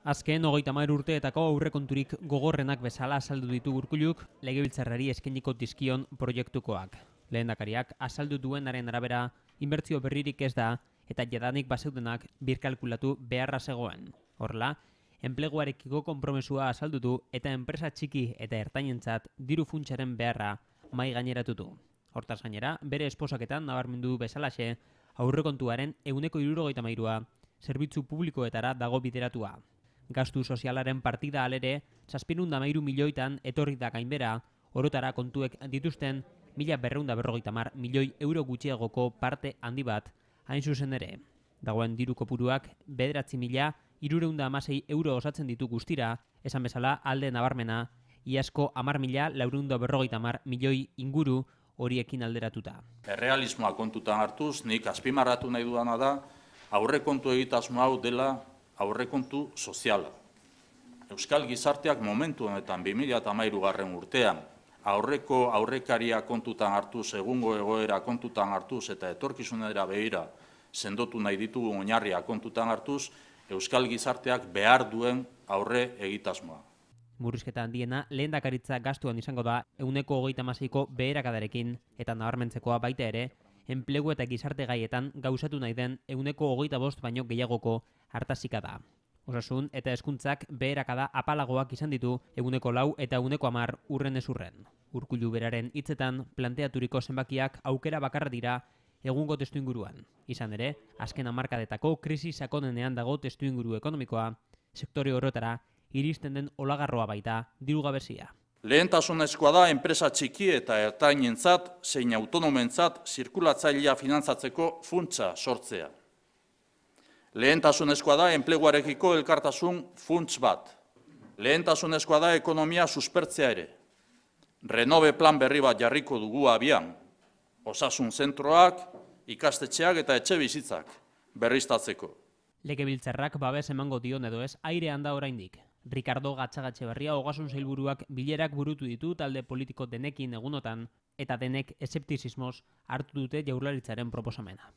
Azken 30 urteetako aurrekonturik gogorrenak bezala azaldu ditu Urkulluk legebiltzarrari eskainiko dizkion proiektukoak. Lehendakariak azaldu duenaren arabera, inbertsio berririk ez da eta jadanik bazeudenak birkalkulatu beharra zegoen. Horrela, enpleguarekiko konpromesua azaldu du eta enpresa txiki eta ertainentzat diru funtsaren beharra mahai gaineratu du. Hortaz gainera, bere esposaketan nabarmendu bezalaxe, aurrekontuaren 173a zerbitzu publikoetara dago bideratua. Gastu sozialaren partida alere, 713 milioitan etorri da gainbera, orotara kontuek dituzten 1.250 milioi euro gutxiagoko parte handi bat, hain zuzen ere. Dagoen diru kopuruak 9.316 euro osatzen ditu guztira, esan bezala alde nabarmena, iazko 10.450 milioi inguru horiekin alderatuta. Errealismoa kontutan hartuz, nik azpimarratu nahi dudana da, aurrekontu egitasmo hau dela aurrekontu soziala. Euskal gizarteak momentu honetan 2013 urtean aurrekaria kontutan hartuz, egungo egoera kontutan hartuz eta etorkizunera begira sendotu nahi ditugu oinarria kontutan hartuz, Euskal gizarteak behar duen aurre egitasmoa. Murrizketa handiena lehendakaritza gastuan izango da 136ko beherakadarekin eta nabarmentzekoa baita ere, enplegu eta gizarte gaietan gauzatu nahi den 125 baino gehiagoko hartasika da. Osasun eta hezkuntzak beherakada apalagoak izan ditu 4 eta 10 urren ez urren. Urkullu beraren hitzetan planteaturiko zenbakiak aukera bakarra dira egungo testuinguruan. Izan ere, azken hamarkadetako krisi sakonenean dago testuinguru ekonomikoa, sektore orotara iristen den olagarroa baita diru gabezia. Lehentasunezkoa da enpresa txiki eta ertainentzat zein autonomentzat zirkulatzailea finantzatzeko funtsa sortzea. Lehentasunezkoa da enpleguarekiko elkartasun funts bat. Lehentasunezkoa da ekonomia suspertzea ere. Renove plan berri bat jarriko dugu abian. Osasun zentroak, ikastetxeak eta etxe bizitzak berriztatzeko. Legebiltzarrak babes emango dion edo ez airean da oraindik. Ricardo Gatxagatxeberria ogasun sailburuak bilerak burutu ditu talde politiko denekin egunotan eta denek eszeptizismoz hartu dute Jaurlaritzaren proposamena.